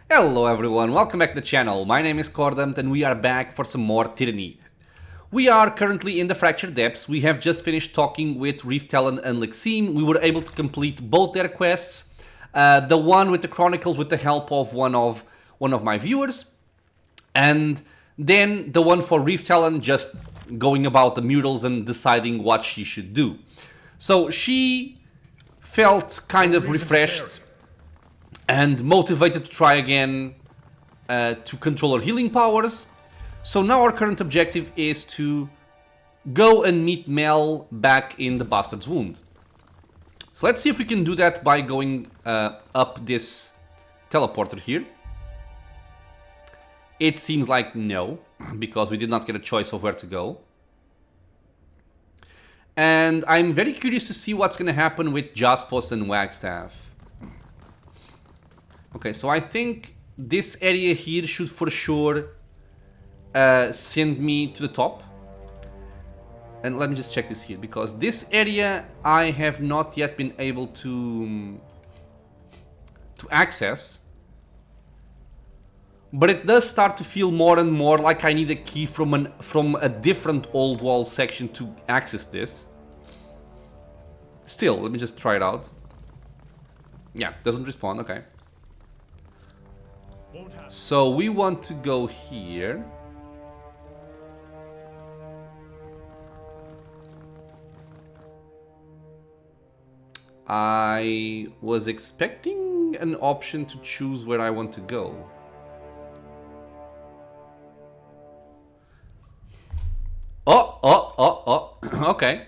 Hello everyone, welcome back to the channel. My name is Cordam and we are back for some more Tyranny. We are currently in the Fractured Depths. We have just finished talking with Reef-Talon and Lexime. We were able to complete both their quests. The one with the Chronicles with the help of one of my viewers. And then the one for Reef-Talon just going about the murals and deciding what she should do. So she felt kind of refreshed and motivated to try again to control her healing powers. So now our current objective is to go and meet Mel back in the Bastard's Wound. So let's see if we can do that by going up this teleporter here. It seems like no, because we did not get a choice of where to go. And I'm very curious to see what's going to happen with Jaspos and Wagstaff. Okay, so I think this area here should for sure send me to the top. And let me just check this here, because this area I have not yet been able to access. But it does start to feel more and more like I need a key from a different old wall section to access this. Still, let me just try it out. Yeah, doesn't respond, okay. So we want to go here. I was expecting an option to choose where I want to go. Oh, okay.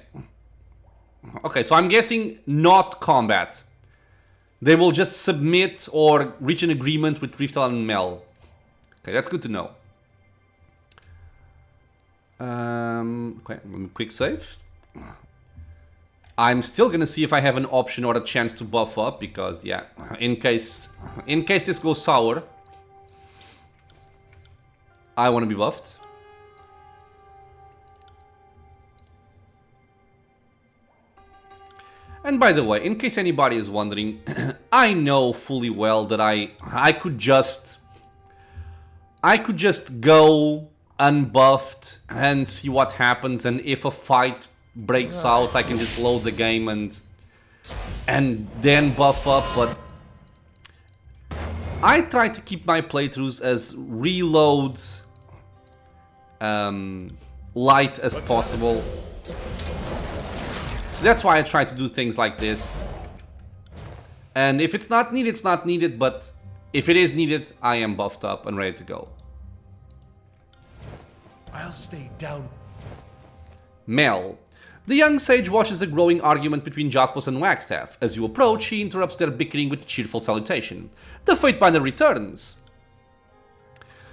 Okay, so I'm guessing not combat. They will just submit or reach an agreement with Reef-Talon and Mel. Okay, that's good to know. Okay, quick save. I'm still gonna see if I have an option or a chance to buff up, because yeah, in case this goes sour, I want to be buffed. And by the way, in case anybody is wondering, I know fully well that I could just go unbuffed and see what happens, and if a fight breaks out, I can just load the game and then buff up, but I try to keep my playthroughs as reloads light as possible. So that's why I try to do things like this. And if it's not needed, it's not needed, but if it is needed, I am buffed up and ready to go. I'll stay down. Mel. The young sage watches a growing argument between Jaspos and Wagstaff. As you approach, he interrupts their bickering with a cheerful salutation. The Fatebinder returns.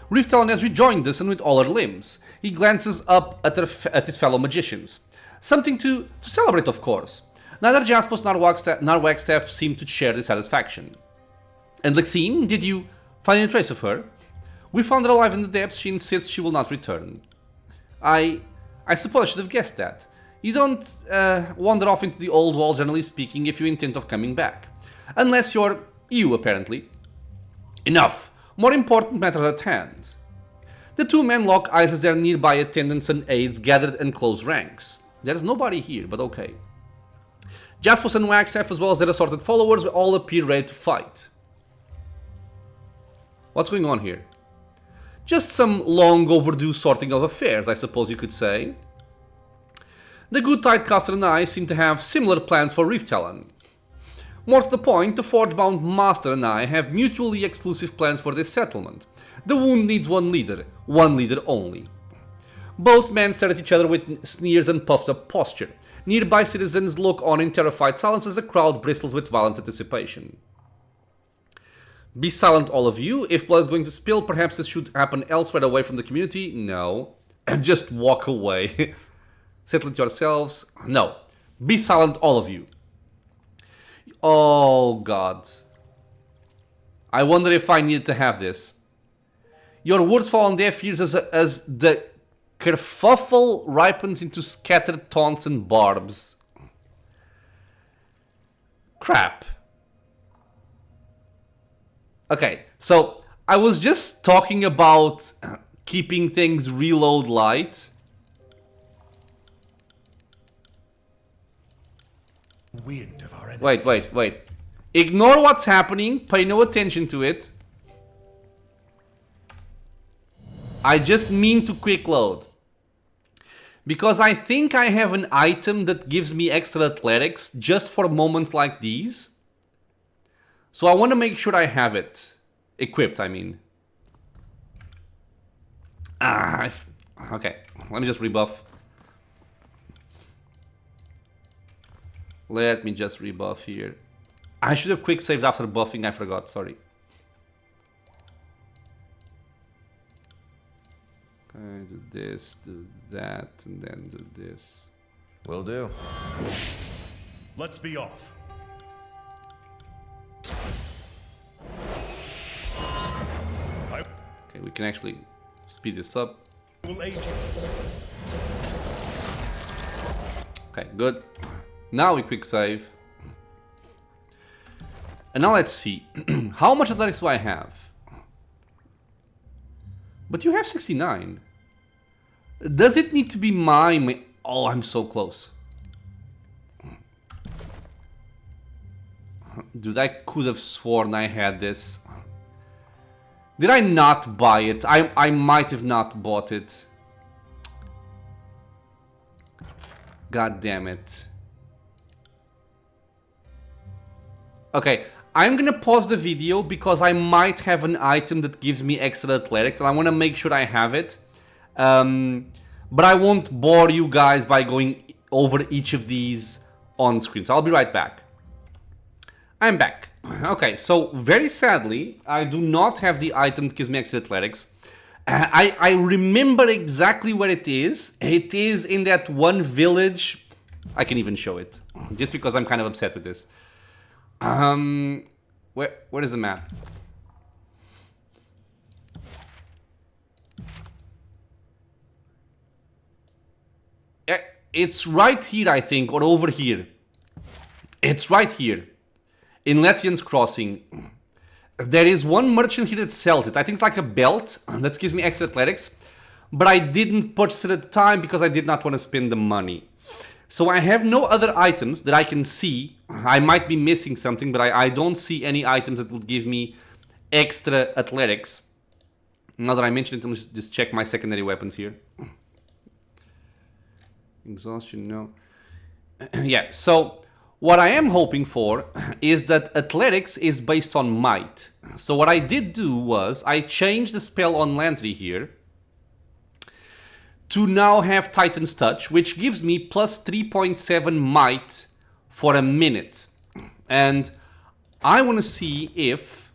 Reef-Talon has rejoined us, and with all her limbs. He glances up at his fellow magicians. Something to celebrate, of course. Neither Jaspos nor Wagstaff seem to share this satisfaction. And Lexime, did you find any trace of her? We found her alive in the depths. She insists she will not return. I suppose I should have guessed that. You don't wander off into the old wall, generally speaking, if you intend of coming back. Unless you're you, apparently. Enough. More important matter at hand. The two men lock eyes as their nearby attendants and aides gathered in close ranks. There's nobody here, but okay. Jaspos and Wagstaff, as well as their assorted followers, all appear ready to fight. What's going on here? Just some long overdue sorting of affairs, I suppose you could say. The good Tidecaster and I seem to have similar plans for Reef-Talon. More to the point, the Forgebound Master and I have mutually exclusive plans for this settlement. The Wound needs one leader only. Both men stare at each other with sneers and puffed up posture. Nearby citizens look on in terrified silence as the crowd bristles with violent anticipation. Be silent, all of you. If blood is going to spill, perhaps this should happen elsewhere away from the community. No. Just walk away. Settle it yourselves. No. Be silent, all of you. Oh, God. I wonder if I needed to have this. Your words fall on deaf ears as the kerfuffle ripens into scattered taunts and barbs. Crap. Okay, so I was just talking about keeping things reload light. Wind of our enemies. Wait. Ignore what's happening. Pay no attention to it. I just mean to quick load. Because I think I have an item that gives me extra athletics just for moments like these. So I want to make sure I have it. Equipped, I mean. Okay, let me just rebuff. Let me just rebuff here. I should have quick saved after buffing, I forgot, sorry. Okay, do this, do that, and then do this. Will do. Let's be off. Okay, we can actually speed this up. Will aid you. Okay, good. Now we quick save. And now let's see. How much athletics do I have? But you have 69. Does it need to be my... Oh, I'm so close. Dude, I could have sworn I had this. Did I not buy it? I might have not bought it. God damn it. Okay, I'm gonna pause the video because I might have an item that gives me extra athletics and I want to make sure I have it. But I won't bore you guys by going over each of these on screen. So I'll be right back. I'm back. Okay, so very sadly, I do not have the item that gives me extra athletics. I remember exactly where it is. It is in that one village. I can even show it, just because I'm kind of upset with this. Where is the map? It's right here, I think, or over here. It's right here. In Lethian's Crossing. There is one merchant here that sells it. I think it's like a belt that gives me extra athletics. But I didn't purchase it at the time because I did not want to spend the money. So I have no other items that I can see. I might be missing something, but I don't see any items that would give me extra athletics. Now that I mentioned it, let's just check my secondary weapons here. Exhaustion, no. Yeah, so what I am hoping for is that athletics is based on might. So what I did do was I changed the spell on Lantry here to now have Titan's Touch, which gives me plus 3.7 might for a minute. And I want to see if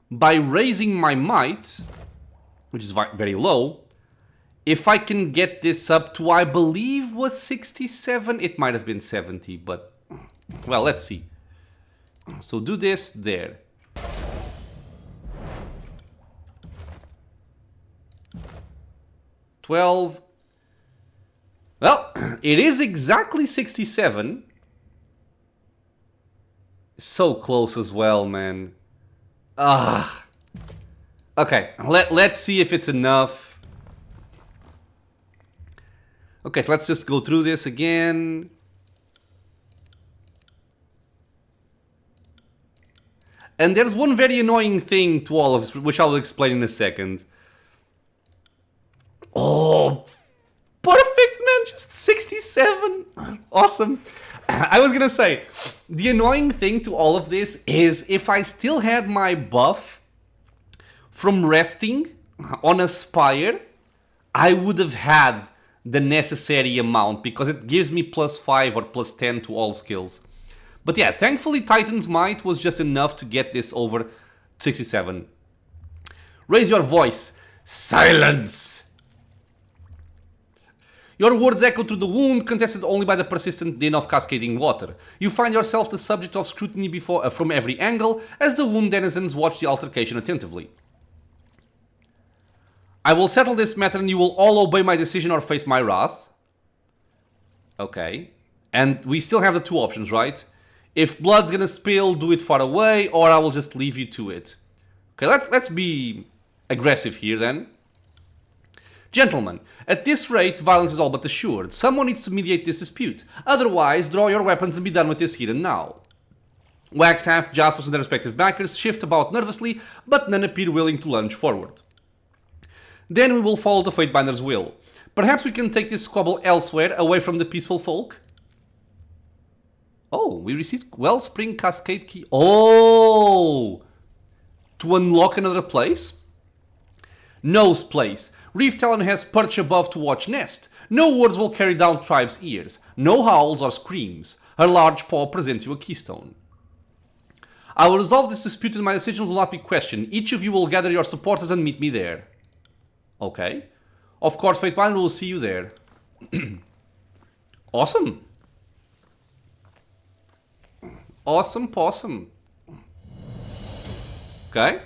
by raising my might, which is very low, if I can get this up to, I believe, was 67. It might have been 70, but, well, let's see. So do this there. $12. Well, it is exactly 67. So close as well, man. Ah. Okay, let's see if it's enough. Okay, so let's just go through this again. And there's one very annoying thing to all of this, which I'll explain in a second. Oh, perfect, man, just 67. Awesome. I was gonna say, the annoying thing to all of this is if I still had my buff from resting on a spire, I would have had the necessary amount because it gives me plus 5 or plus 10 to all skills. But yeah, thankfully Titan's Might was just enough to get this over 67. Raise your voice. Silence! Your words echo through the wound, contested only by the persistent din of cascading water. You find yourself the subject of scrutiny from every angle as the wound denizens watch the altercation attentively. I will settle this matter and you will all obey my decision or face my wrath. Okay. And we still have the two options, right? If blood's gonna spill, do it far away, or I will just leave you to it. Okay, let's be aggressive here then. Gentlemen, at this rate, violence is all but assured. Someone needs to mediate this dispute. Otherwise, draw your weapons and be done with this here and now. Wagstaff, Jaspos and their respective backers shift about nervously, but none appear willing to lunge forward. Then we will follow the Fatebinder's will. Perhaps we can take this squabble elsewhere, away from the peaceful folk? Oh, we received Wellspring Cascade Key. Oh! To unlock another place? Nose place. Reef-Talon has perch above to watch nest. No words will carry down tribe's ears. No howls or screams. Her large paw presents you a keystone. I will resolve this dispute and my decision will not be questioned. Each of you will gather your supporters and meet me there. Okay. Of course, Fatebinder will see you there. Awesome. Awesome possum. Okay.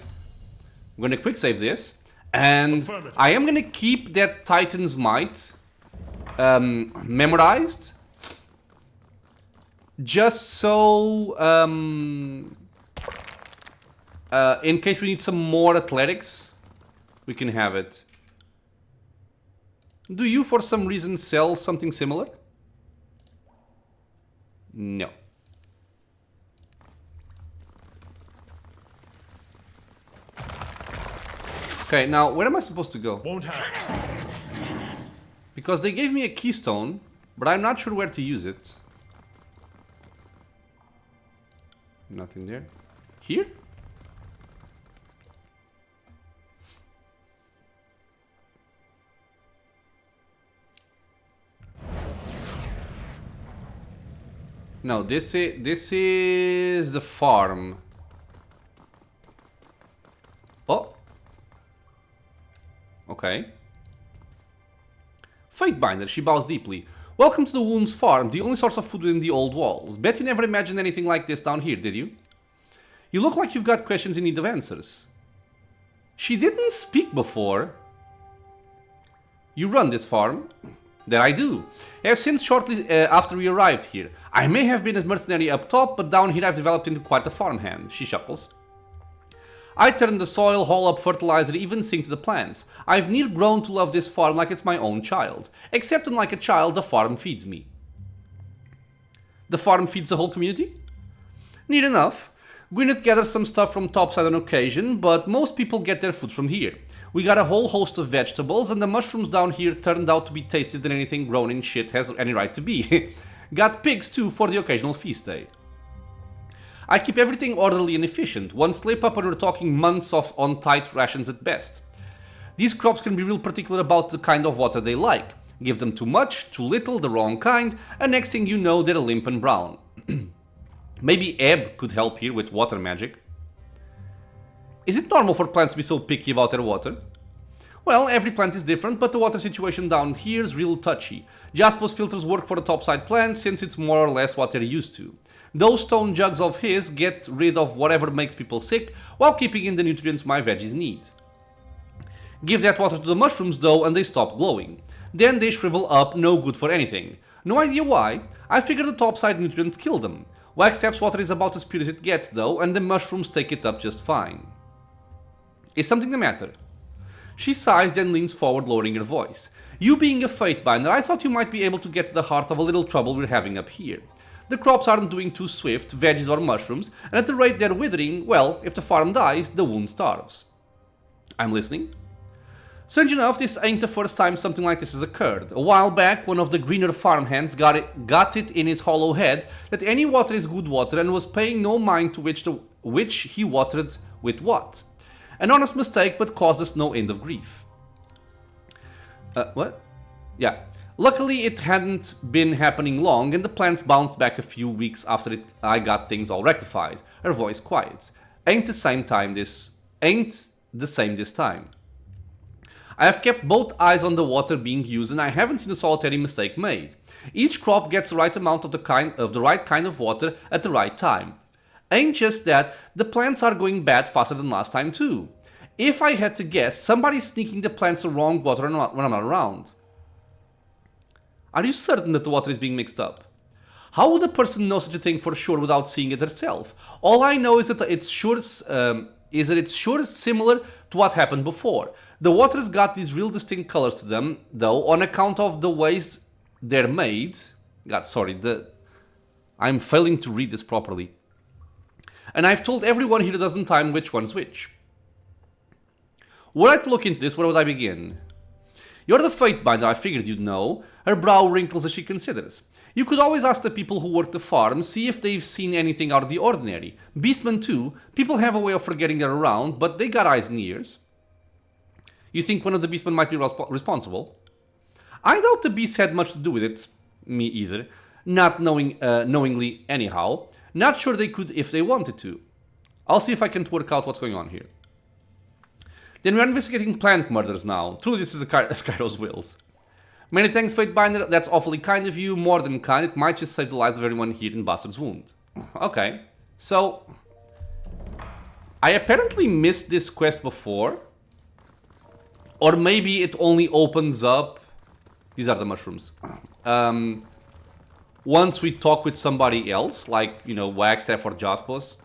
I'm gonna quick save this. And I am gonna keep that Titan's Might memorized. Just so in case we need some more athletics, we can have it. Do you for some reason sell something similar? No. Okay, now where am I supposed to go? Won't happen. Because they gave me a keystone, but I'm not sure where to use it. Nothing there. Here? No, this is the farm. Oh. Okay. Fatebinder, she bows deeply. Welcome to the Wounds Farm, the only source of food within the old walls. Bet you never imagined anything like this down here, did you? You look like you've got questions in need of answers. She didn't speak before. You run this farm? That I do. I have since shortly after we arrived here. I may have been a mercenary up top, but down here I've developed into quite a farmhand. She chuckles. I turn the soil, haul up fertilizer, even sing to the plants. I've near grown to love this farm like it's my own child. Except unlike a child, the farm feeds me. The farm feeds the whole community? Near enough. Gwyneth gathers some stuff from topside on occasion, but most people get their food from here. We got a whole host of vegetables, and the mushrooms down here turned out to be tastier than anything grown in shit has any right to be. Got pigs too for the occasional feast day. I keep everything orderly and efficient. One slip up and we're talking months on tight rations at best. These crops can be real particular about the kind of water they like. Give them too much, too little, the wrong kind, and next thing you know they're limp and brown. Maybe Ebb could help here with water magic. Is it normal for plants to be so picky about their water? Well, every plant is different, but the water situation down here is real touchy. Jaspos filters work for the topside plants since it's more or less what they're used to. Those stone jugs of his get rid of whatever makes people sick, while keeping in the nutrients my veggies need. Give that water to the mushrooms though and they stop glowing. Then they shrivel up, no good for anything. No idea why, I figure the topside nutrients kill them. Wagstaff's water is about as pure as it gets though, and the mushrooms take it up just fine. Is something the matter? She sighs, then leans forward, lowering her voice. You being a Fatebinder, I thought you might be able to get to the heart of a little trouble we're having up here. The crops aren't doing too swift, veggies or mushrooms, and at the rate they're withering, well, if the farm dies, the wound starves. I'm listening. Strange enough, this ain't the first time something like this has occurred. A while back, one of the greener farmhands got it in his hollow head that any water is good water and was paying no mind to which he watered with what. An honest mistake, but caused us no end of grief. What? Yeah. Luckily, it hadn't been happening long, and the plants bounced back a few weeks after I got things all rectified. Her voice quiets. Ain't the same this time. I have kept both eyes on the water being used, and I haven't seen a solitary mistake made. Each crop gets the right amount of the right kind of water at the right time. Ain't just that, the plants are going bad faster than last time too. If I had to guess, somebody's sneaking the plants the wrong water when I'm not around. Are you certain that the water is being mixed up? How would a person know such a thing for sure without seeing it herself? All I know is that is that it's sure similar to what happened before. The waters got these real distinct colors to them, though, on account of the ways they're made. I'm failing to read this properly. And I've told everyone here a dozen times which one's which. Were I to look into this, where would I begin? You're the Fatebinder, I figured you'd know. Her brow wrinkles as she considers. You could always ask the people who work the farm, see if they've seen anything out of the ordinary. Beastmen too. People have a way of forgetting they're around, but they got eyes and ears. You think one of the beastmen might be responsible? I doubt the beast had much to do with it. Me either. Not knowingly anyhow. Not sure they could if they wanted to. I'll see if I can work out what's going on here. Then we're investigating plant murders now. Truly, this is Skyro's wills. Many thanks, Fatebinder. That's awfully kind of you. More than kind. It might just save the lives of everyone here in Bastard's Wound. Okay. So, I apparently missed this quest before. Or maybe it only opens up... These are the mushrooms. Once we talk with somebody else, like, you know, Wagstaff or Jaspos.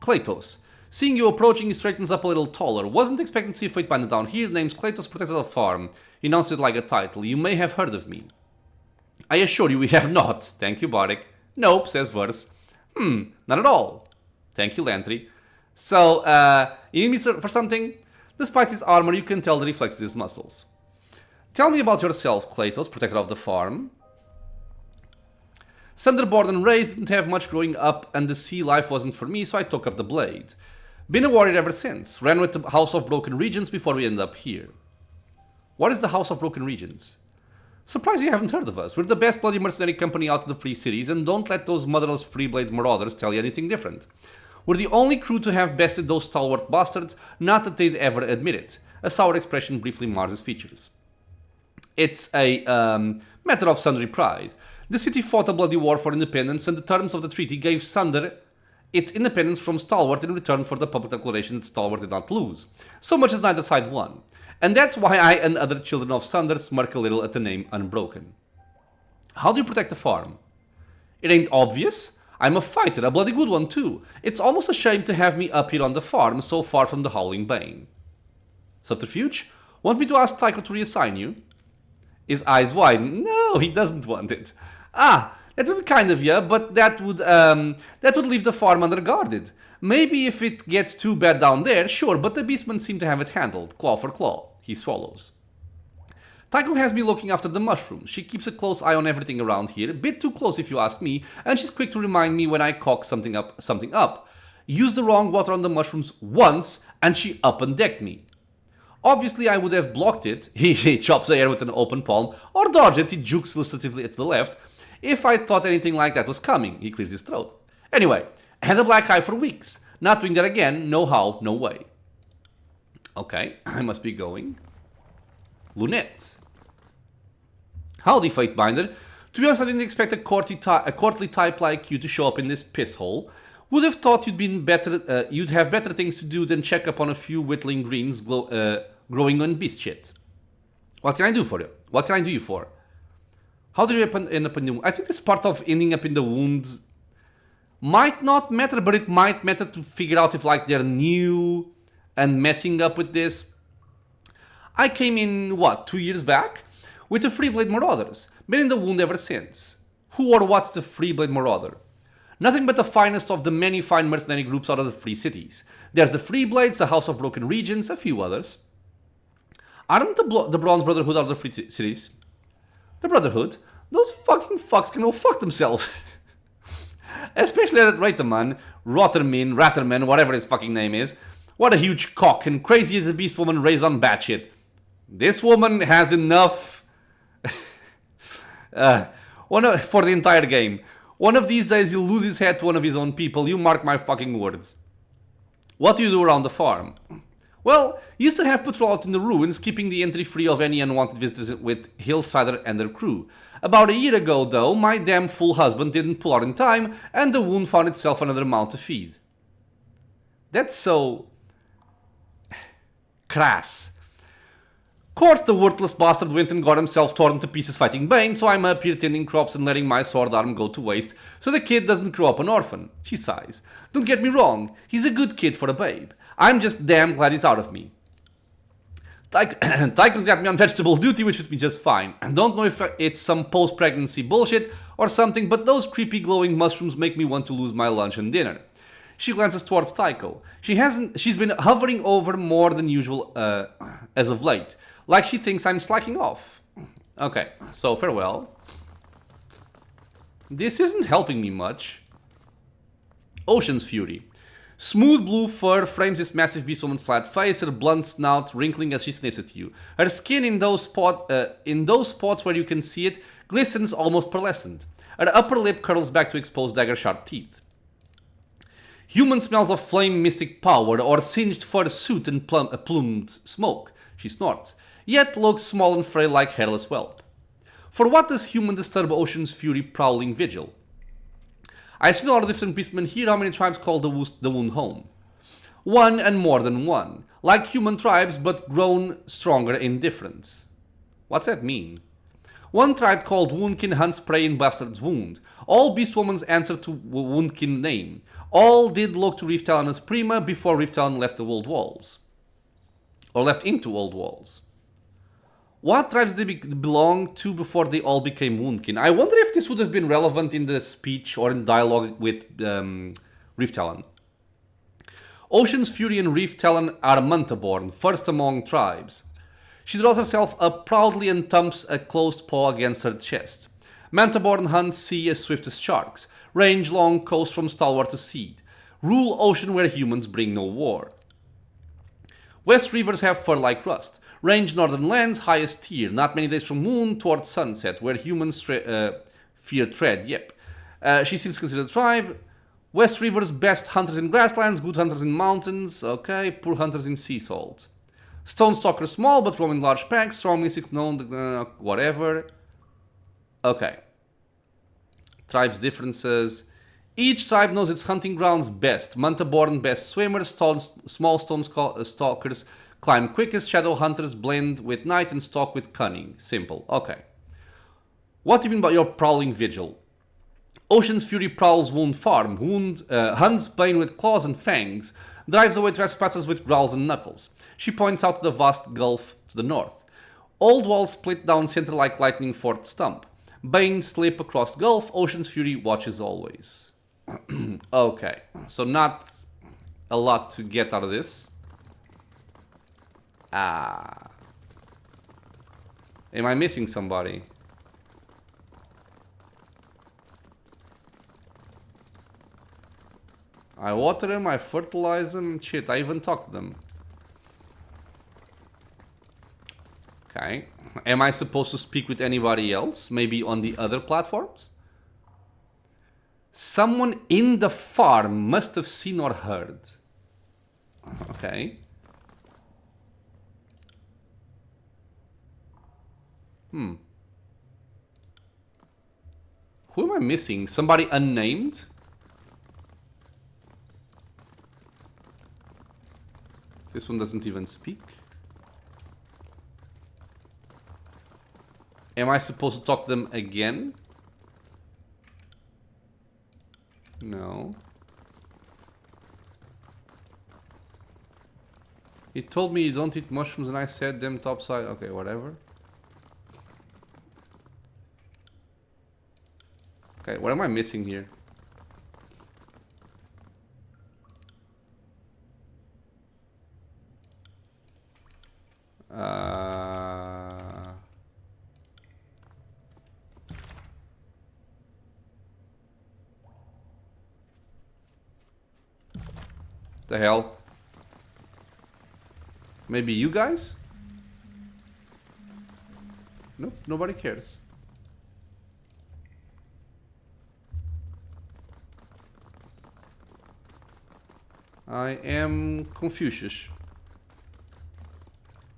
Kratos. Seeing you approaching, he straightens up a little taller. Wasn't expecting to see a Fatebinder down here. Name's Kratos, Protector of the Farm. He announced it like a title. You may have heard of me. I assure you we have not. Thank you, Bardic. Nope, says Verse. Not at all. Thank you, Lantry. So, you need me for something? Despite his armor, you can tell that he flexes his muscles. Tell me about yourself, Kratos, Protector of the Farm. Thunderborn and raised, didn't have much growing up, and the sea life wasn't for me, so I took up the blade. Been a warrior ever since. Ran with the House of Broken Regions before we ended up here. What is the House of Broken Regions? Surprised you haven't heard of us. We're the best bloody mercenary company out of the Free Cities, and don't let those motherless Freeblade marauders tell you anything different. We're the only crew to have bested those stalwart bastards, not that they'd ever admit it. A sour expression briefly mars his features. It's a matter of sundry pride. The city fought a bloody war for independence, and the terms of the treaty gave Sunder its independence from Stalwart in return for the public declaration that Stalwart did not lose. So much as neither side won. And that's why I and other children of Sunder smirk a little at the name Unbroken. How do you protect the farm? It ain't obvious. I'm a fighter, a bloody good one too. It's almost a shame to have me up here on the farm, so far from the Howling Bane. Subterfuge? Want me to ask Tycho to reassign you? His eyes widen. No, he doesn't want it. Ah, that would be kind of you, but that would leave the farm underguarded. Maybe if it gets too bad down there, sure, but the beastmen seem to have it handled, claw for claw. He swallows. Tycho has me looking after the mushrooms. She keeps a close eye on everything around here, a bit too close if you ask me, and she's quick to remind me when I cock something up. Used the wrong water on the mushrooms once, and she up and decked me. Obviously, I would have blocked it, he chops the air with an open palm, or dodge it, he jukes illustratively at the left, if I thought anything like that was coming. He clears his throat. Anyway, I had a black eye for weeks. Not doing that again, no how, no way. Okay, I must be going. Lunette. Howdy, Fatebinder. To be honest, I didn't expect a courtly type like you to show up in this piss hole. Would have thought you'd have better things to do than check up on a few whittling greens growing on beast shit. What can I do for you? What can I do you for? How do you end up in the wound? I think this part of ending up in the wounds might not matter, but it might matter to figure out if like they're new and messing up with this. I came in, 2 years back? With the Freeblade Marauders. Been in the wound ever since. Who or what's the Freeblade Marauder? Nothing but the finest of the many fine mercenary groups out of the Free Cities. There's the Freeblades, the House of Broken Regions, a few others. Aren't the Bronze Brotherhood out of the Free Cities? The Brotherhood? Those fucking fucks can all fuck themselves. Especially that Raterman, Ratterman, whatever his fucking name is. What a huge cock and crazy as a beast woman raised on batshit. This woman has enough for the entire game. One of these days he'll lose his head to one of his own people, you mark my fucking words. What do you do around the farm? Well, used to have patrol out in the ruins, keeping the entry free of any unwanted visitors with Hillsider and their crew. About a year ago, though, my damn fool husband didn't pull out in time, and the wound found itself another mouth to feed. That's so... crass. Course, the worthless bastard went and got himself torn to pieces fighting Bane, so I'm up here tending crops and letting my sword arm go to waste so the kid doesn't grow up an orphan. She sighs. Don't get me wrong, he's a good kid for a babe. I'm just damn glad he's out of me. Tycho's got me on vegetable duty, which fits me just fine. I don't know if it's some post-pregnancy bullshit or something, but those creepy glowing mushrooms make me want to lose my lunch and dinner. She glances towards Tycho. She's been hovering over more than usual as of late. Like she thinks I'm slacking off. Okay, so farewell. This isn't helping me much. Ocean's Fury. Smooth blue fur frames this massive beast woman's flat face, her blunt snout wrinkling as she sniffs at you. Her skin in those spots where you can see it glistens almost pearlescent. Her upper lip curls back to expose dagger-sharp teeth. Human smells of flame mystic power or singed fur suit and plumed smoke, she snorts, yet looks small and frail like hairless whelp. For what does human disturb Ocean's Fury prowling vigil? I've seen a lot of different beastmen here. How many tribes call the wound home? One and more than one. Like human tribes, but grown stronger in difference. What's that mean? One tribe called Woundkin hunts prey in Bastard's Wound. All beastwomen's answer to Woundkin name. All did look to Reef-Talon as prima before Reef-Talon left the old walls. Or left into old walls. What tribes did they belong to before they all became Woundkin? I wonder if this would have been relevant in the speech or in dialogue with Reef-Talon. Ocean's Fury and Reef-Talon are Manta-born, first among tribes. She draws herself up proudly and thumps a closed paw against her chest. Manta-born hunt sea as swift as sharks, range long coast from stalwart to seed, rule ocean where humans bring no war. West rivers have fur like rust, range northern lands highest tier, not many days from moon towards sunset, where humans fear tread, yep. She seems to consider the tribe. West rivers best hunters in grasslands, good hunters in mountains, okay, poor hunters in sea salt. Stone stalkers small but roam in large packs, strong mystics known, whatever. Okay. Tribes differences. Each tribe knows its hunting grounds best. Manta-born best swimmers, small stone stalkers climb quickest, shadow hunters blend with night and stalk with cunning. Simple. Okay. What do you mean by your prowling vigil? Ocean's Fury prowls Wound Farm, hunts Bane with claws and fangs, drives away trespassers with growls and knuckles. She points out the vast gulf to the north. Old walls split down center like lightning fort stump. Bane slip across gulf, Ocean's Fury watches always. Okay, so not a lot to get out of this. Am I missing somebody? I water them, I fertilize them, shit, I even talk to them. Okay. Am I supposed to speak with anybody else? Maybe on the other platforms? Someone in the farm must have seen or heard. Okay. Who am I missing? Somebody unnamed? This one doesn't even speak. Am I supposed to talk to them again? No. He told me you don't eat mushrooms and I said them topside. Okay, whatever. Okay, what am I missing here? The hell? Maybe you guys? Nope, nobody cares. I am Confucius.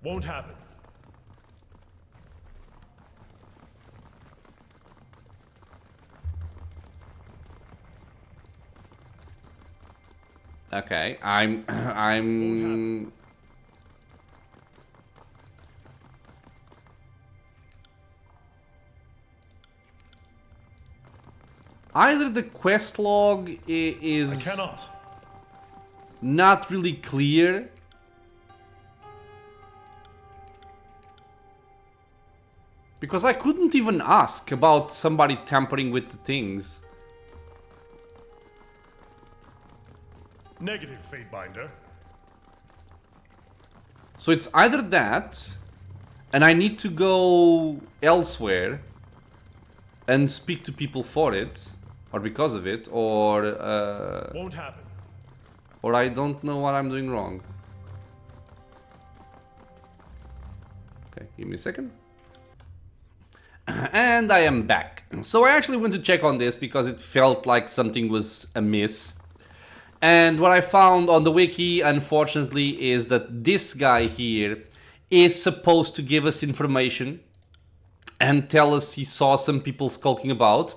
Won't happen. Okay, I'm either the quest log is I cannot. not really clear. Because I couldn't even ask about somebody tampering with the things. Negative, Fatebinder. So it's either that, and I need to go elsewhere and speak to people for it, or because of it, or Won't happen. or I don't know what I'm doing wrong. Okay, give me a second. And I am back. So I actually went to check on this because it felt like something was amiss. And what I found on the wiki, unfortunately, is that this guy here is supposed to give us information and tell us he saw some people skulking about.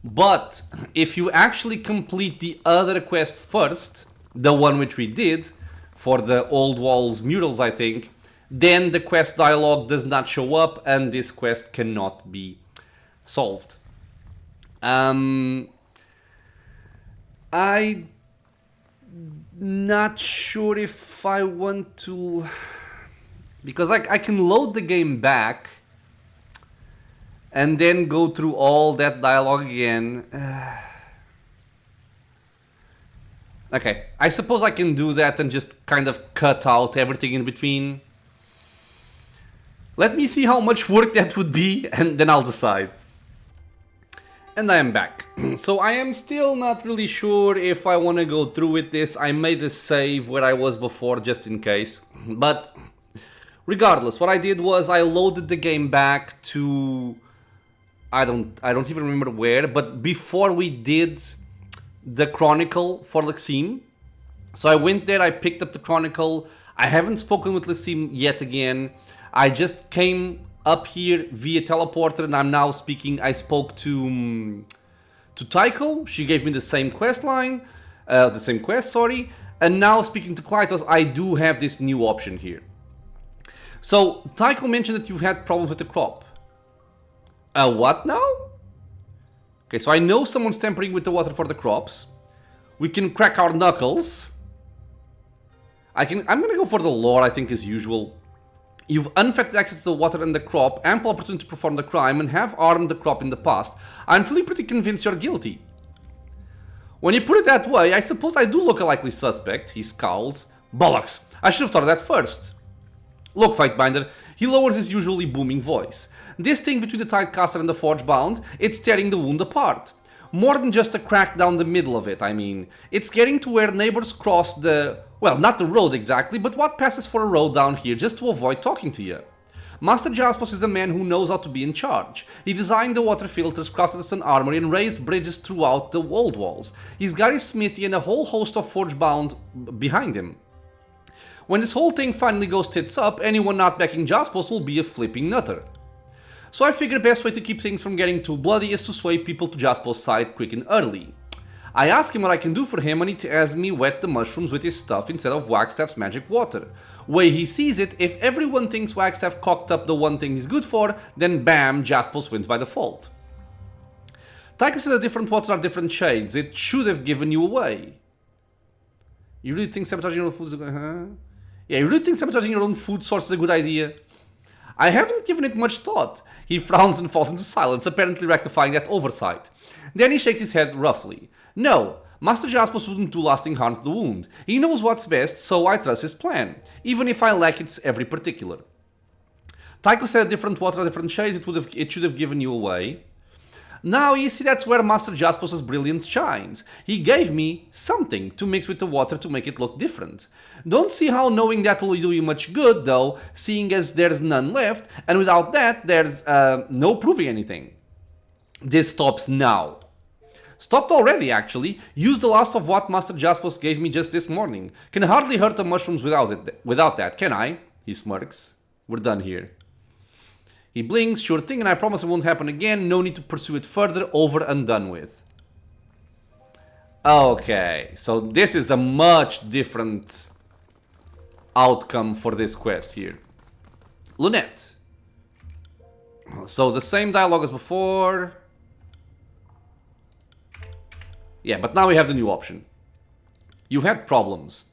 But if you actually complete the other quest first, the one which we did, for the Old Walls murals, I think, then the quest dialogue does not show up and this quest cannot be solved. I'm not sure if I want to, because I can load the game back and then go through all that dialogue again. Okay, I suppose I can do that and just kind of cut out everything in between. Let me see how much work that would be, and then I'll decide. And I am back. So I am still not really sure if I want to go through with this. I made a save where I was before just in case. But regardless, what I did was I loaded the game back to... I don't even remember where, but before we did the Chronicle for Lexim. So I went there, I picked up the Chronicle. I haven't spoken with Lexim yet again. I just came up here via teleporter and I'm now speaking. I spoke to Tycho. She gave me the same quest line, the same quest, sorry. And now speaking to Klytos, I do have this new option here. So Tycho mentioned that you had problems with the crop. What now? Okay, so I know someone's tampering with the water for the crops. We can crack our knuckles. I'm gonna go for the lore, I think, as usual. You've unaffected access to the water and the crop, ample opportunity to perform the crime, and have armed the crop in the past. I'm feeling pretty convinced you're guilty. When you put it that way, I suppose I do look a likely suspect. He scowls. Bollocks! I should have thought of that first. Look, Fightbinder, he lowers his usually booming voice. This thing between the Tidecaster and the Forgebound, it's tearing the wound apart. More than just a crack down the middle of it, I mean. It's getting to where neighbors cross the... well, not the road exactly, but what passes for a road down here just to avoid talking to you. Master Jaspos is the man who knows how to be in charge. He designed the water filters, crafted a sun armory, and raised bridges throughout the old walls. He's got his smithy and a whole host of Forgebound behind him. When this whole thing finally goes tits up, anyone not backing Jaspos will be a flipping nutter. So I figure the best way to keep things from getting too bloody is to sway people to Jaspos' side quick and early. I ask him what I can do for him and he has me wet the mushrooms with his stuff instead of Wagstaff's magic water. Way he sees it, if everyone thinks Wagstaff cocked up the one thing he's good for, then bam, Jaspos wins by default. Tycho said that different waters are different shades. It should have given you away. You really think sabotaging your own food is a good... huh? Yeah, you really think sabotaging your own food source is a good idea? I haven't given it much thought. He frowns and falls into silence, apparently rectifying that oversight. Then he shakes his head roughly. No, Master Jaspos wouldn't do lasting harm to the wound. He knows what's best, so I trust his plan, even if I lack its every particular. Tycho said different water, different shades, it should have given you away. Now, you see, that's where Master Jaspos' brilliance shines. He gave me something to mix with the water to make it look different. Don't see how knowing that will do you much good, though, seeing as there's none left, and without that, there's no proving anything. This stops now. Stopped already, actually. Used the last of what Master Jaspos gave me just this morning. Can hardly hurt the mushrooms without that, can I? He smirks. We're done here. He blinks, sure thing, and I promise it won't happen again. No need to pursue it further, over and done with. Okay, so this is a much different outcome for this quest here. Lunette. So the same dialogue as before. Yeah, but now we have the new option. You've had problems.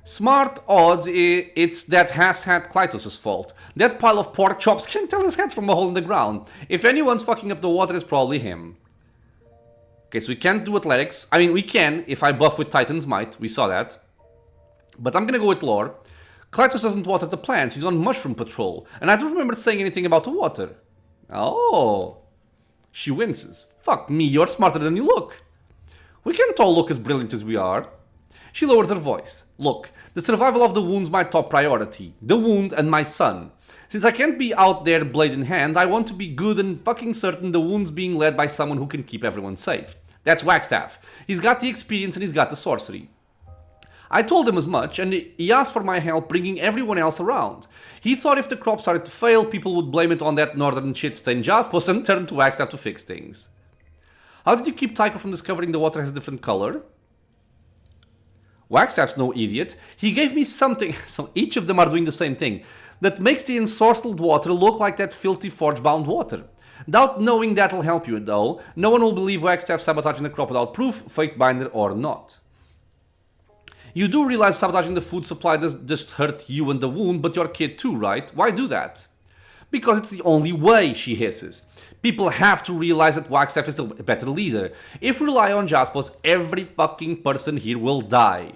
Smart odds it's that has-hat Klytos' fault. That pile of pork chops can tell his head from a hole in the ground. If anyone's fucking up the water, it's probably him. Okay, so we can't do athletics. I mean, we can if I buff with Titan's Might. We saw that. But I'm gonna go with lore. Klytos doesn't water the plants. He's on mushroom patrol. And I don't remember saying anything about the water. Oh. She winces. Fuck me, you're smarter than you look. We can't all look as brilliant as we are. She lowers her voice. Look, the survival of the wound's my top priority. The wound and my son. Since I can't be out there blade in hand, I want to be good and fucking certain the wound's being led by someone who can keep everyone safe. That's Wagstaff. He's got the experience and he's got the sorcery. I told him as much, and he asked for my help bringing everyone else around. He thought if the crop started to fail, people would blame it on that northern shit-stained Jaspos and turn to Wagstaff to fix things. How did you keep Tycho from discovering the water has a different color? Wagstaff's no idiot. He gave me something, so each of them are doing the same thing, that makes the ensorcelled water look like that filthy forge-bound water. Doubt knowing that'll help you, though. No one will believe Wagstaff sabotaging the crop without proof, fake binder or not. You do realize sabotaging the food supply does just hurt you and the wound, but your kid too, right? Why do that? Because it's the only way, she hisses. People have to realize that Wagstaff is the better leader. If we rely on Jaspos, every fucking person here will die.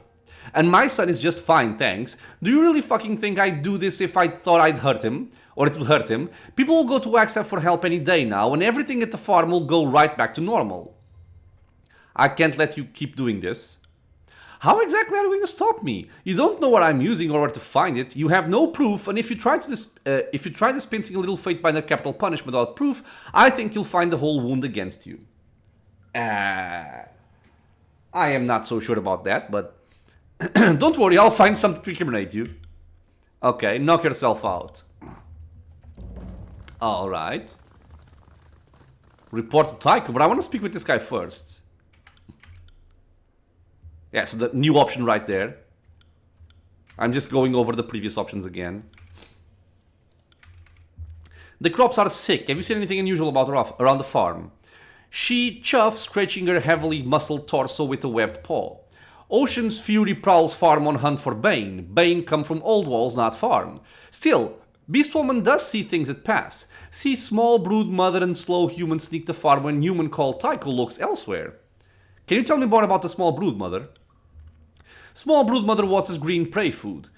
And my son is just fine, thanks. Do you really fucking think I'd do this if I thought I'd hurt him? Or it would hurt him? People will go to Wagstaff for help any day now, and everything at the farm will go right back to normal. I can't let you keep doing this. How exactly are you going to stop me? You don't know what I'm using or where to find it. You have no proof, and if you try dispensing a little fate binder capital punishment without proof, I think you'll find the whole wound against you. I am not so sure about that, but don't worry, I'll find something to incriminate you. Okay, knock yourself out. Alright. Report to Tycho, but I want to speak with this guy first. Yeah, so the new option right there. I'm just going over the previous options again. The crops are sick. Have you seen anything unusual about her around the farm? She chuffs, scratching her heavily muscled torso with a webbed paw. Ocean's Fury prowls farm on hunt for Bane. Bane come from old walls, not farm. Still, Beastwoman does see things that pass. See small brood mother and slow human sneak the farm when human called Tycho looks elsewhere. Can you tell me more about the small brood mother? Small brood mother waters green prey food.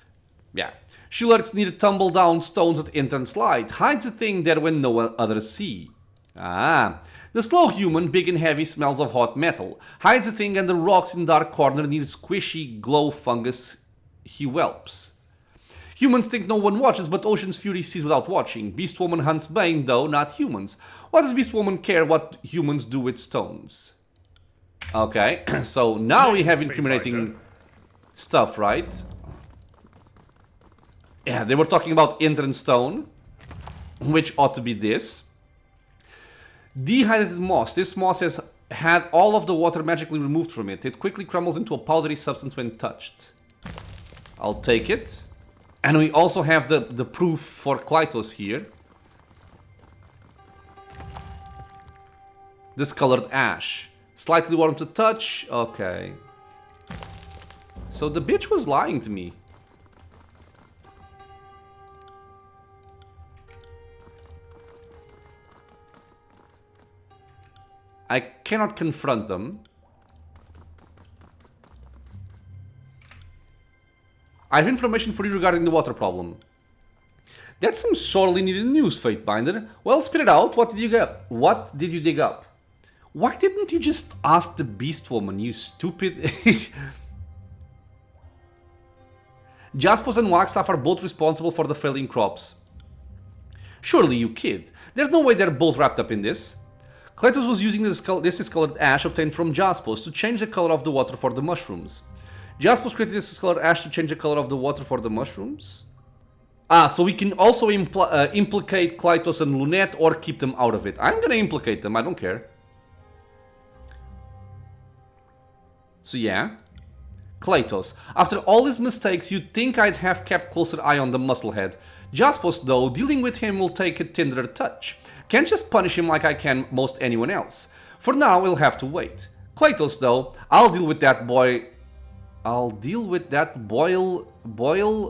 Yeah. She lurks near tumble down stones at entrance light. Hides a thing there when no others see. Ah. The slow human, big and heavy, smells of hot metal. Hides a thing under rocks in dark corner near squishy glow fungus. He whelps. Humans think no one watches, but Ocean's Fury sees without watching. Beastwoman hunts Bane, though, not humans. What does Beastwoman care what humans do with stones? Okay, so now we have incriminating stuff, right? Yeah, they were talking about entrance stone, which ought to be this. Dehydrated moss. This moss has had all of the water magically removed from it. It quickly crumbles into a powdery substance when touched. I'll take it. And we also have the proof for Klytos here. Discolored ash. Slightly warm to touch. Okay. So the bitch was lying to me. I cannot confront them. I have information for you regarding the water problem. That's some sorely needed news, Fatebinder. Well, spit it out. What did you get? What did you dig up? Why didn't you just ask the Beastwoman, you stupid... Jaspos and Wagstaff are both responsible for the failing crops. Surely, you kid. There's no way they're both wrapped up in this. Klytos was using this discolored ash obtained from Jaspos to change the color of the water for the mushrooms. Jaspos created this discolored ash to change the color of the water for the mushrooms? Ah, so we can also implicate Klytos and Lunette or keep them out of it. I'm gonna implicate them, I don't care. So yeah. Klytos. After all his mistakes, you'd think I'd have kept closer eye on the musclehead. Jaspos, though, dealing with him will take a tenderer touch. Can't just punish him like I can most anyone else. For now, we'll have to wait. Kratos, though, I'll deal with that boy. I'll deal with that boil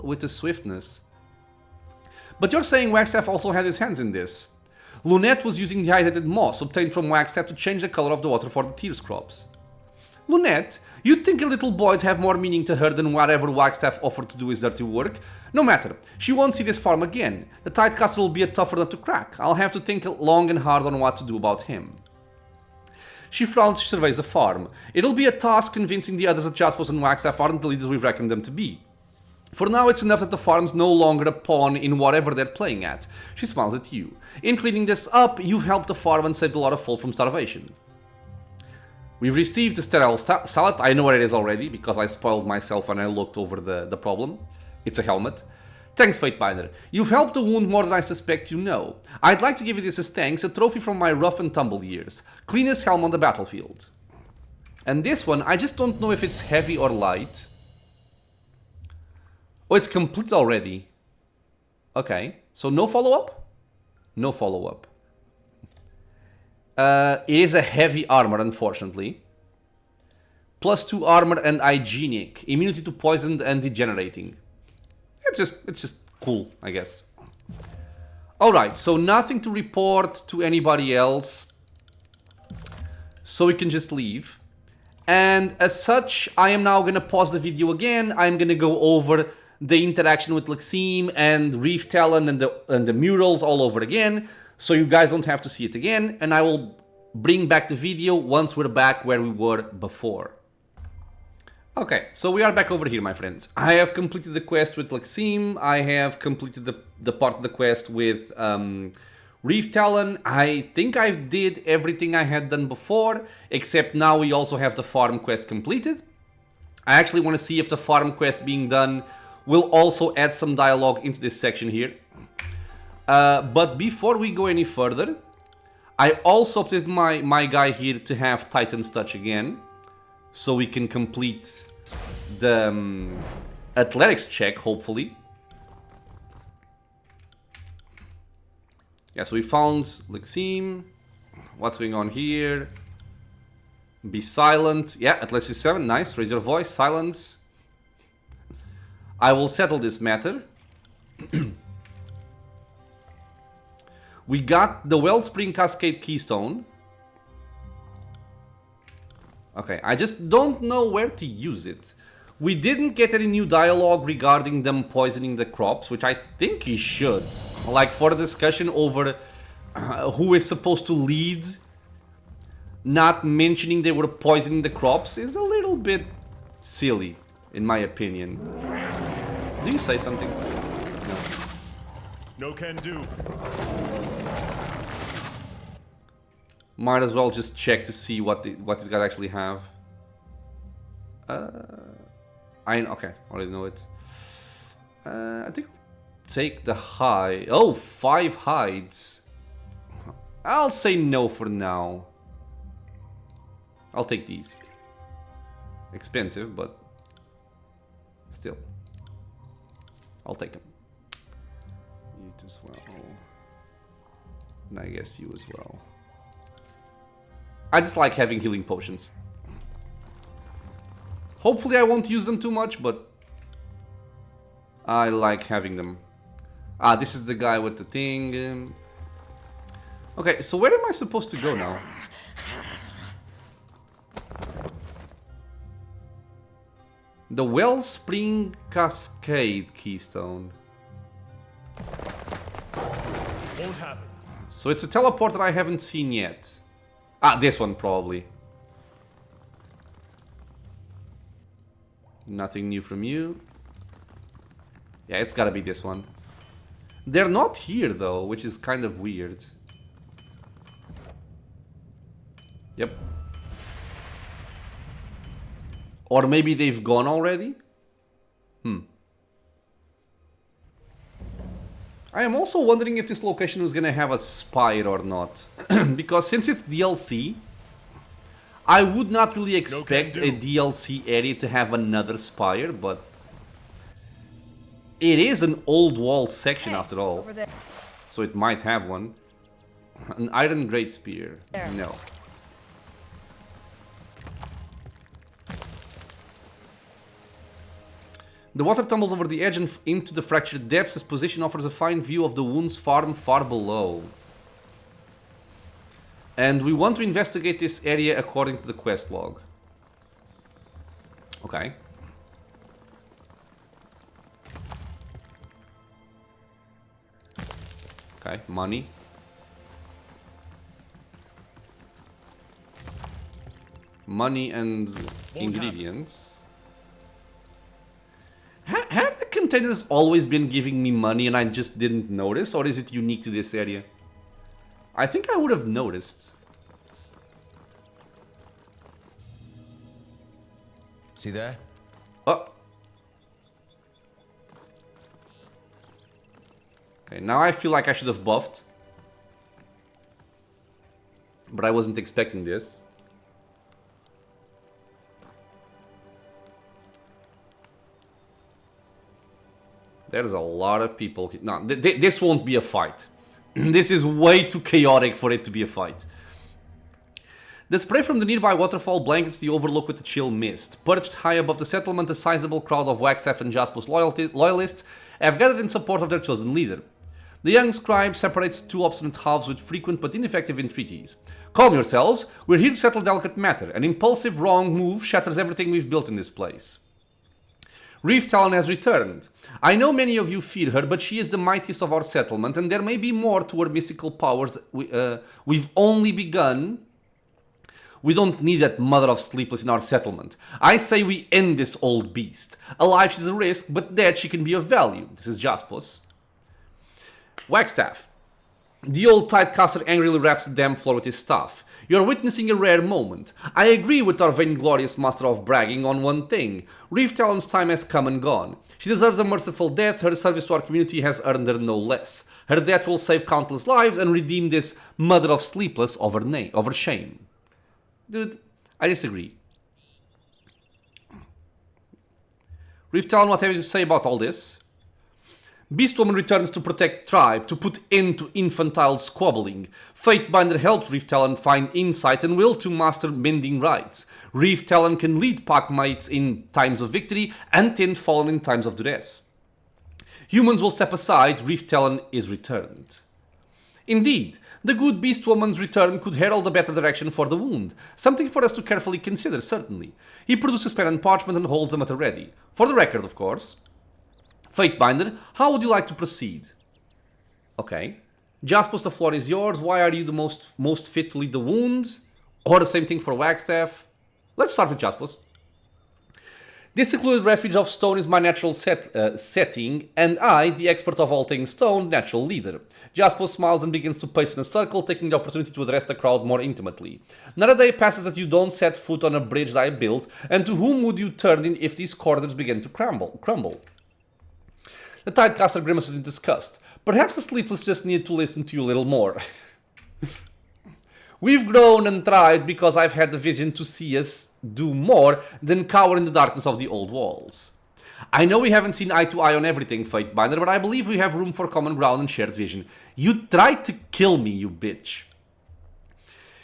with the swiftness. But you're saying Wagstaff also had his hands in this. Lunette was using the hydrated moss obtained from Wagstaff to change the color of the water for the tear scrubs. Lunette, you'd think a little boy'd have more meaning to her than whatever Wagstaff offered to do his dirty work. No matter, she won't see this farm again. The tight castle will be a tougher nut to crack. I'll have to think long and hard on what to do about him. She frowns, she surveys the farm. It'll be a task convincing the others that Jaspos and Wagstaff aren't the leaders we've reckoned them to be. For now, it's enough that the farm's no longer a pawn in whatever they're playing at. She smiles at you. In cleaning this up, you've helped the farm and saved a lot of folk from starvation. We've received the sterile salad. I know what it is already, because I spoiled myself when I looked over the problem. It's a helmet. Thanks, Fatebinder. You've helped the wound more than I suspect you know. I'd like to give you this as thanks, a trophy from my rough and tumble years. Cleanest helm on the battlefield. And this one, I just don't know if it's heavy or light. Oh, it's complete already. Okay, so no follow-up? No follow-up. It is a heavy armor, unfortunately. +2 armor and hygienic. Immunity to poison and degenerating. It's just cool, I guess. Alright, so nothing to report to anybody else. So we can just leave. And as such, I am now gonna pause the video again. I'm gonna go over the interaction with Lexime and Reef-Talon and the murals all over again. So you guys don't have to see it again. And I will bring back the video once we're back where we were before. Okay, so we are back over here, my friends. I have completed the quest with Lexime. I have completed the part of the quest with Reef-Talon. I think I did everything I had done before, except now we also have the farm quest completed. I actually want to see if the farm quest being done will also add some dialogue into this section here. But before we go any further, I also updated my guy here to have Titan's Touch again. So we can complete the athletics check, hopefully. Yeah, so we found Lexime. What's going on here? Be silent. Yeah, athletics 7, nice. Raise your voice, silence. I will settle this matter. We got the Wellspring Cascade Keystone. Okay, I just don't know where to use it. We didn't get any new dialogue regarding them poisoning the crops, which I think he should. Like, for a discussion over who is supposed to lead, not mentioning they were poisoning the crops is a little bit silly, in my opinion. Do you say something? No. No can do. Might as well just check to see what this guy actually have. Okay, already know it. I think I'll take the hide. Oh, 5 hides. I'll say no for now. I'll take these. Expensive, but still. I'll take them. You as well. And I guess you as well. I just like having healing potions. Hopefully I won't use them too much, but I like having them. Ah, this is the guy with the thing. Okay, so where am I supposed to go now? The Wellspring Cascade Keystone. Won't happen. So it's a teleporter I haven't seen yet. Ah, this one probably. Nothing new from you. Yeah, it's gotta be this one. They're not here though, which is kind of weird. Yep. Or maybe they've gone already? I am also wondering if this location was gonna have a spire or not. Because since it's DLC, I would not really expect a DLC area to have another spire, but it is an old wall section after all. So it might have one. An iron great spear. No. The water tumbles over the edge and into the fractured depths. This position offers a fine view of the wound's farm far below. And we want to investigate this area according to the quest log. Okay. Okay, money. Money and ingredients. Have the containers always been giving me money and I just didn't notice? Or is it unique to this area? I think I would have noticed. See there? Oh. Okay, now I feel like I should have buffed. But I wasn't expecting this. There's a lot of people. No, this won't be a fight. This is way too chaotic for it to be a fight. The spray from the nearby waterfall blankets the overlook with a chill mist. Perched high above the settlement, a sizable crowd of Wagstaff and Jaspos loyalists have gathered in support of their chosen leader. The young scribe separates two obstinate halves with frequent but ineffective entreaties. Calm yourselves, we're here to settle delicate matter. An impulsive wrong move shatters everything we've built in this place. Reef-Talon has returned. I know many of you fear her, but she is the mightiest of our settlement, and there may be more to her mystical powers. We've only begun. We don't need that mother of sleepless in our settlement. I say we end this old beast. Alive she's a risk, but dead she can be of value. This is Jaspos. Wagstaff. The old tidecaster angrily raps the damp floor with his staff. You're witnessing a rare moment. I agree with our vainglorious master of bragging on one thing. Reef-Talon's time has come and gone. She deserves a merciful death. Her service to our community has earned her no less. Her death will save countless lives and redeem this mother of sleepless of her shame. Dude, I disagree. Reef-Talon, what have you to say about all this? Beastwoman returns to protect tribe, to put end to infantile squabbling. Fatebinder helps Reef-Talon find insight and will to master mending rights. Reef-Talon can lead pack mates in times of victory and tend fallen in times of duress. Humans will step aside, Reef-Talon is returned. Indeed, the good Beastwoman's return could herald a better direction for the wound. Something for us to carefully consider, certainly. He produces pen and parchment and holds them at a ready. For the record, of course. Fatebinder, how would you like to proceed? Okay. Jaspos, the floor is yours. Why are you the most fit to lead the wounds? Or the same thing for Wagstaff? Let's start with Jaspos. This secluded refuge of stone is my natural setting, and I, the expert of all things stone, natural leader. Jaspos smiles and begins to pace in a circle, taking the opportunity to address the crowd more intimately. Not a day passes that you don't set foot on a bridge that I built, and to whom would you turn in if these corridors begin to crumble? The tidecaster grimaces in disgust. Perhaps the sleepless just need to listen to you a little more. We've grown and thrived because I've had the vision to see us do more than cower in the darkness of the old walls. I know we haven't seen eye to eye on everything, Fatebinder, but I believe we have room for common ground and shared vision. You tried to kill me, you bitch.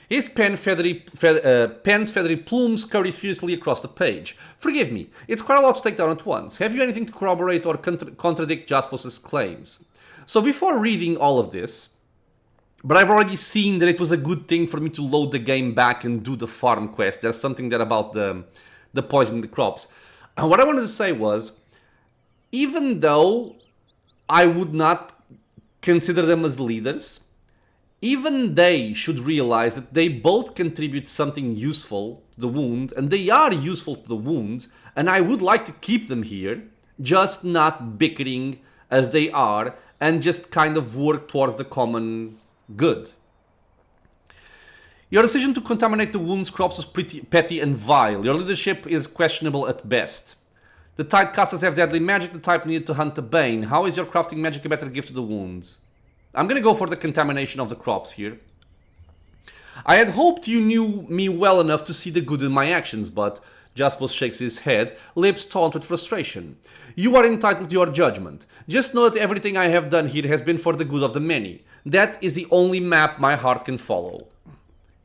His pen's feathery plumes scurry furiously across the page. Forgive me, it's quite a lot to take down at once. Have you anything to corroborate or contradict Jaspos's claims? So before reading all of this, but I've already seen that it was a good thing for me to load the game back and do the farm quest. There's something there about the poison in the crops. And what I wanted to say was, even though I would not consider them as leaders, even they should realize that they both contribute something useful to the wound, and they are useful to the wound, and I would like to keep them here, just not bickering as they are, and just kind of work towards the common good. Your decision to contaminate the wound's crops was pretty petty and vile. Your leadership is questionable at best. The tidecasters have deadly magic, the type needed to hunt the bane. How is your crafting magic a better gift to the wounds? I'm gonna go for the contamination of the crops here. I had hoped you knew me well enough to see the good in my actions, but Jaspos shakes his head, lips taut with frustration. You are entitled to your judgment. Just know that everything I have done here has been for the good of the many. That is the only map my heart can follow.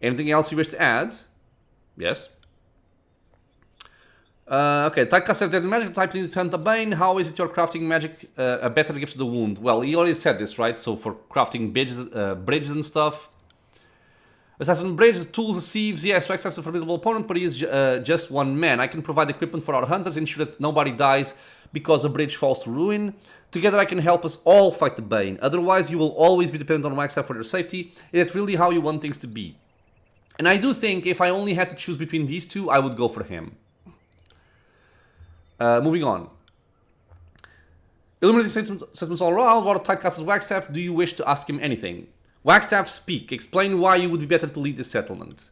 Anything else you wish to add? Yes? Okay, typecast have dead magic, type in to hunt a bane. How is it you're crafting magic a better gift to the wound? Well, he already said this, right? So for crafting bridges and stuff. Assassin Bridge, tools, thieves, yes, Wagstaff's a formidable opponent, but he is just one man. I can provide equipment for our hunters, ensure that nobody dies because a bridge falls to ruin. Together I can help us all fight the Bane. Otherwise, you will always be dependent on Wagstaff for your safety. It's really how you want things to be. And I do think if I only had to choose between these two, I would go for him. Moving on. Illuminating statements all around. What typecast Wagstaff? Do you wish to ask him anything? Wagstaff, speak. Explain why you would be better to lead this settlement.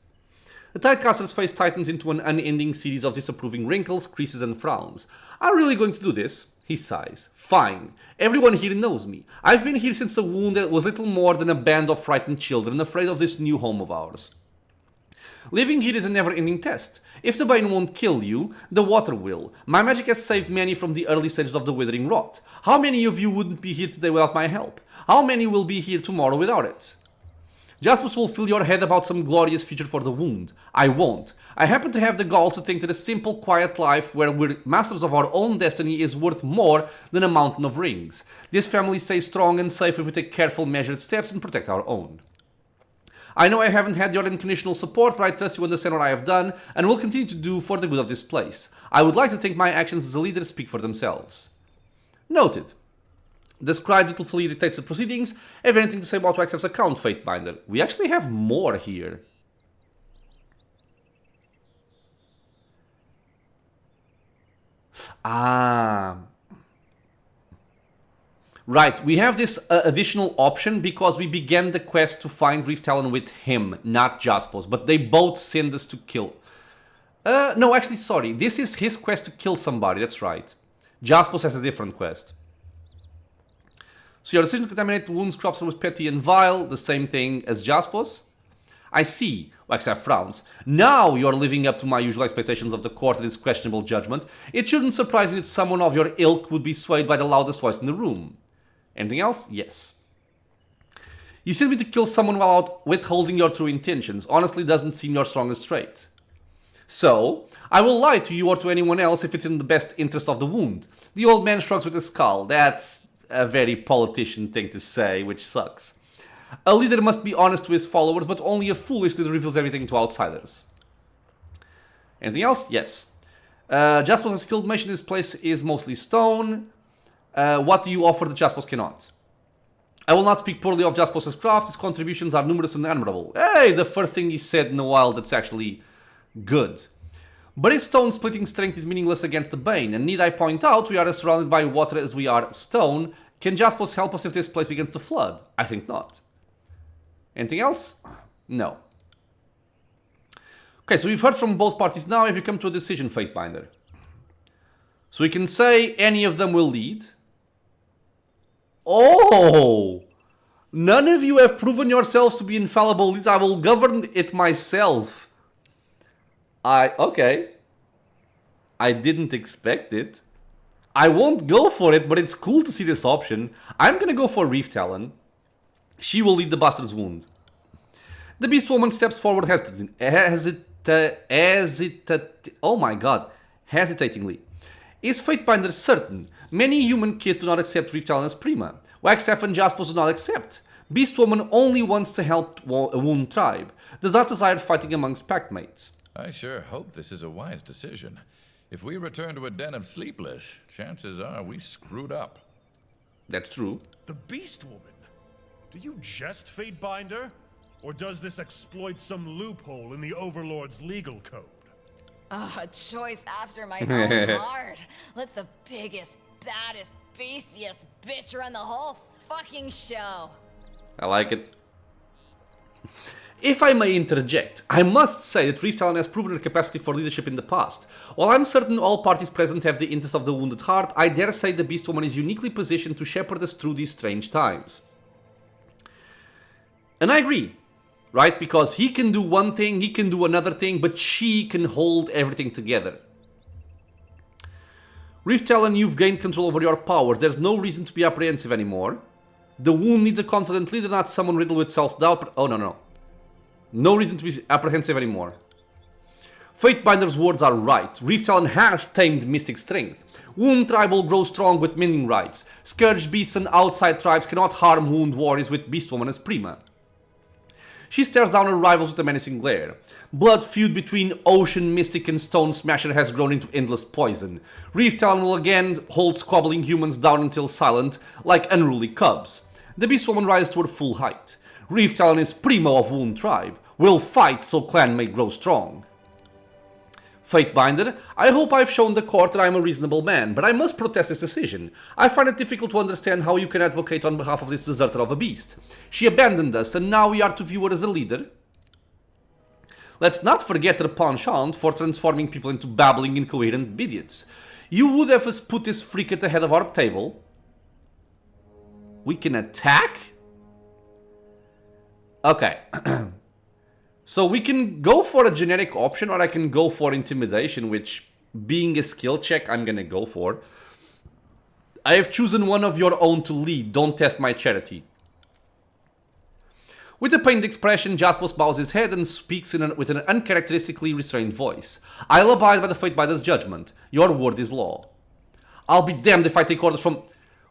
The Tidecaster's face tightens into an unending series of disapproving wrinkles, creases, and frowns. Are you really going to do this? He sighs. Fine. Everyone here knows me. I've been here since the wound was little more than a band of frightened children afraid of this new home of ours. Living here is a never-ending test. If the Bane won't kill you, the water will. My magic has saved many from the early stages of the withering rot. How many of you wouldn't be here today without my help? How many will be here tomorrow without it? Jaspos will fill your head about some glorious future for the wound. I won't. I happen to have the gall to think that a simple, quiet life where we're masters of our own destiny is worth more than a mountain of rings. This family stays strong and safe if we take careful, measured steps and protect our own. I know I haven't had your unconditional support, but I trust you understand what I have done and will continue to do for the good of this place. I would like to think my actions as a leader speak for themselves. Noted. The scribe dutifully dictates the proceedings. Have anything to say about Wagstaff's account, Fatebinder? We actually have more here. Ah. Right, we have this additional option because we began the quest to find Reef-Talon with him, not Jaspos, but they both send us to kill. No, actually, sorry, this is his quest to kill somebody, that's right. Jaspos has a different quest. So your decision to contaminate the wounds crops was petty and vile, the same thing as Jaspos? I see, Wagstaff frowns. Now you're living up to my usual expectations of the court and its questionable judgment. It shouldn't surprise me that someone of your ilk would be swayed by the loudest voice in the room. Anything else? Yes. You sent me to kill someone while withholding your true intentions. Honestly, doesn't seem your strongest trait. So, I will lie to you or to anyone else if it's in the best interest of the wound. The old man shrugs with a scowl. That's a very politician thing to say, which sucks. A leader must be honest to his followers, but only a foolish leader reveals everything to outsiders. Anything else? Yes. Jaspos' skilled mage in this place is mostly stone. What do you offer that Jaspos cannot? I will not speak poorly of Jaspos' craft. His contributions are numerous and admirable. Hey, the first thing he said in a while that's actually good. But his stone-splitting strength is meaningless against the Bane, and need I point out, we are as surrounded by water as we are stone. Can Jaspos help us if this place begins to flood? I think not. Anything else? No. Okay, so we've heard from both parties now. Have you come to a decision, Fatebinder? So we can say any of them will lead. Oh! None of you have proven yourselves to be infallible leads. I will govern it myself. Okay. I didn't expect it. I won't go for it, but it's cool to see this option. I'm gonna go for Reef-Talon. She will lead the Bastard's Wound. The Beast Woman steps forward hesitatingly. Is Fatebinder certain? Many human kids do not accept Reef-Talon as Prima. Wagstaff and Jaspos do not accept. Beast Woman only wants to help a wound tribe. Does not desire fighting amongst packmates. I sure hope this is a wise decision. If we return to a den of sleepless, chances are we screwed up. That's true. The Beast Woman? Do you jest, Fatebinder? Or does this exploit some loophole in the Overlord's legal code? A choice after my own heart. Let the biggest, baddest, beastiest bitch run the whole fucking show. I like it. If I may interject, I must say that Reef-Talon has proven her capacity for leadership in the past. While I'm certain all parties present have the interest of the wounded heart, I dare say the Beast Woman is uniquely positioned to shepherd us through these strange times. And I agree, right? Because he can do one thing, he can do another thing, but she can hold everything together. Reef-Talon, you've gained control over your powers. There's no reason to be apprehensive anymore. The wound needs a confident leader, not someone riddled with self-doubt. Oh, no. No reason to be apprehensive anymore. Fatebinder's words are right. Reef-Talon has tamed Mystic Strength. Wound Tribe will grow strong with mending rights. Scourged beasts and outside tribes cannot harm Wound Warriors with Beastwoman as Prima. She stares down her rivals with a menacing glare. Blood feud between Ocean Mystic and Stone Smasher has grown into endless poison. Reef-Talon will again hold squabbling humans down until silent, like unruly cubs. The Beastwoman rises to her full height. Reef-Talon is Primo of Wound Tribe. Will fight so clan may grow strong. Fatebinder, I hope I've shown the court that I'm a reasonable man, but I must protest this decision. I find it difficult to understand how you can advocate on behalf of this deserter of a beast. She abandoned us, and now we are to view her as a leader? Let's not forget her penchant for transforming people into babbling, incoherent idiots. You would have us put this freak at the head of our table? We can attack? Okay. So we can go for a generic option, or I can go for intimidation, which, being a skill check, I'm gonna go for. I have chosen one of your own to lead. Don't test my charity. With a pained expression, Jaspos bows his head and speaks with an uncharacteristically restrained voice. I'll abide by the Fatebinder's judgment. Your word is law. I'll be damned if I take orders from...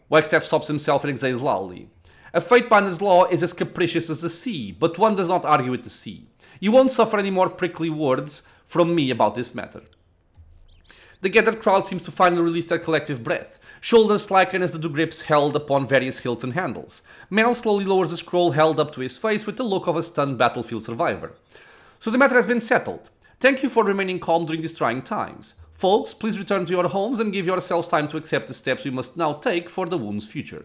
Wagstaff stops himself and exhales loudly. A Fatebinder's law is as capricious as the sea, but one does not argue with the sea. You won't suffer any more prickly words from me about this matter. The gathered crowd seems to finally release their collective breath. Shoulders slacken as the two grips held upon various hilts and handles. Mel slowly lowers the scroll held up to his face with the look of a stunned battlefield survivor. So the matter has been settled. Thank you for remaining calm during these trying times. Folks, please return to your homes and give yourselves time to accept the steps we must now take for the Wound's future.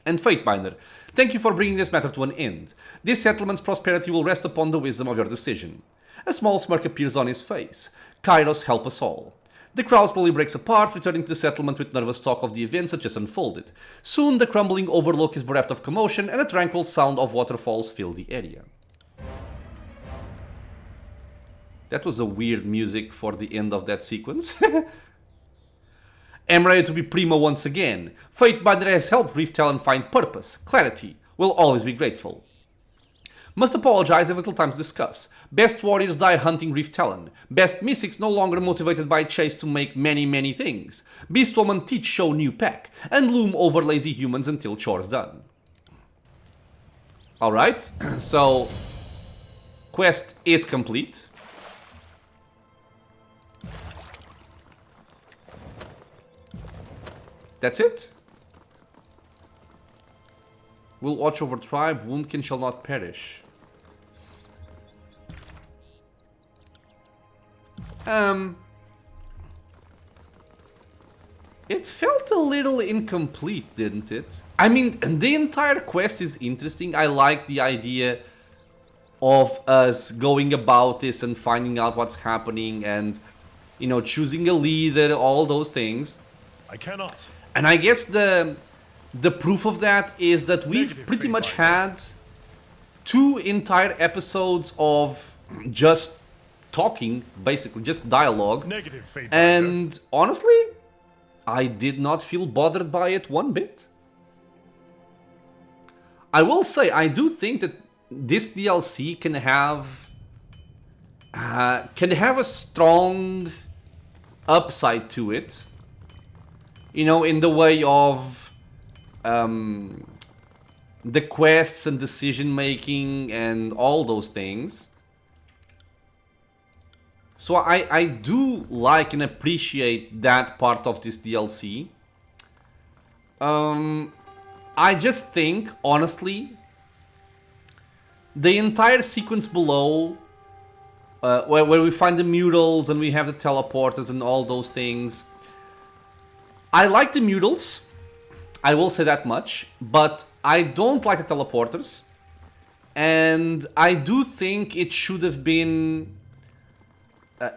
And Fatebinder, thank you for bringing this matter to an end. This settlement's prosperity will rest upon the wisdom of your decision. A small smirk appears on his face. Kairos, help us all. The crowd slowly breaks apart, returning to the settlement with nervous talk of the events that just unfolded. Soon the crumbling overlook is bereft of commotion, and a tranquil sound of waterfalls fill the area. That was a weird music for the end of that sequence. I'm ready to be Primo once again. Fatebinder has helped Reef-Talon find purpose, clarity. We'll always be grateful. Must apologize, have little time to discuss. Best warriors die hunting Reef-Talon. Best mystics no longer motivated by chase to make many things. Beastwoman teach show new pack, and loom over lazy humans until chores done. Alright, so quest is complete. That's it. Will watch over tribe, Woundkin shall not perish. It felt a little incomplete, didn't it? I mean, the entire quest is interesting. I like the idea of us going about this and finding out what's happening and, you know, choosing a leader, all those things. I cannot. And I guess the proof of that is that we've pretty much had 2 entire episodes of just talking, basically, just dialogue. Negative Fatebinder. And honestly, I did not feel bothered by it one bit. I will say, I do think that this DLC can have a strong upside to it. You know, in the way of the quests and decision making and all those things. So I do like and appreciate that part of this DLC. I just think, honestly, the entire sequence below, where we find the murals and we have the teleporters and all those things, I like the murals, I will say that much, but I don't like the teleporters. And I do think it should have been...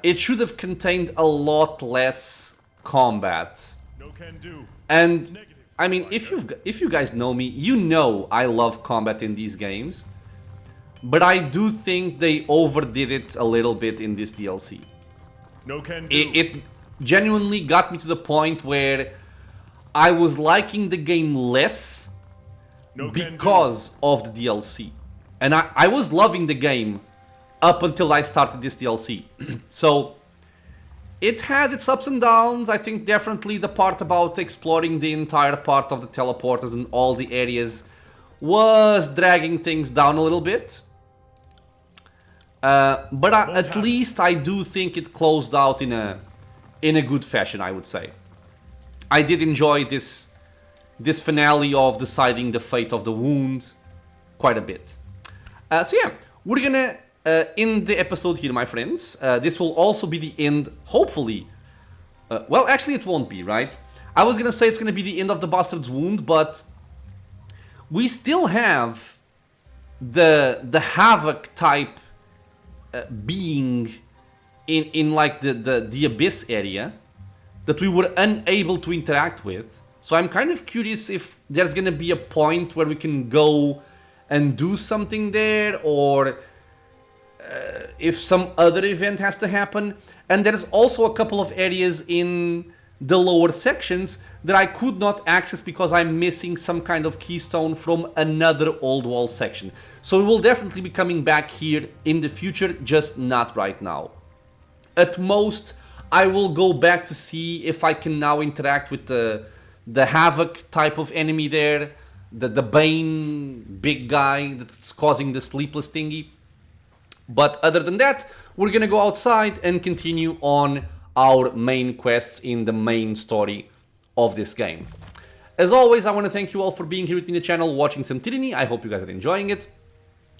it should have contained a lot less combat. No can do. And, I mean, if you guys know me, you know I love combat in these games. But I do think they overdid it a little bit in this DLC. No can do. It genuinely got me to the point where I was liking the game less because of the DLC. And I was loving the game up until I started this DLC. So it had its ups and downs. I think definitely the part about exploring the entire part of the teleporters and all the areas was dragging things down a little bit. But at least I do think it closed out in a good fashion, I would say. I did enjoy this finale of deciding the fate of the wound quite a bit. So yeah, we're gonna end the episode here, my friends. This will also be the end, hopefully. Well, actually it won't be, right? I was gonna say it's gonna be the end of the Bastard's Wound, but we still have the Havoc type being in like the Abyss area that we were unable to interact with. So I'm kind of curious if there's gonna be a point where we can go and do something there, or if some other event has to happen. And there's also a couple of areas in the lower sections that I could not access because I'm missing some kind of keystone from another old wall section. So we will definitely be coming back here in the future, just not right now. At most, I will go back to see if I can now interact with the Havoc type of enemy there, the Bane big guy that's causing the sleepless thingy. But other than that, we're gonna go outside and continue on our main quests in the main story of this game. As always, I want to thank you all for being here with me on the channel, watching some Tyranny. I hope you guys are enjoying it.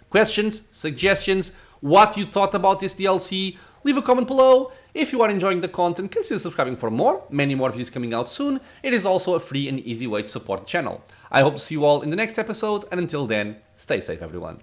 Questions, suggestions, what you thought about this DLC, leave a comment below. If you are enjoying the content, consider subscribing for more. Many more videos coming out soon. It is also a free and easy way to support the channel. I hope to see you all in the next episode, and until then, stay safe everyone.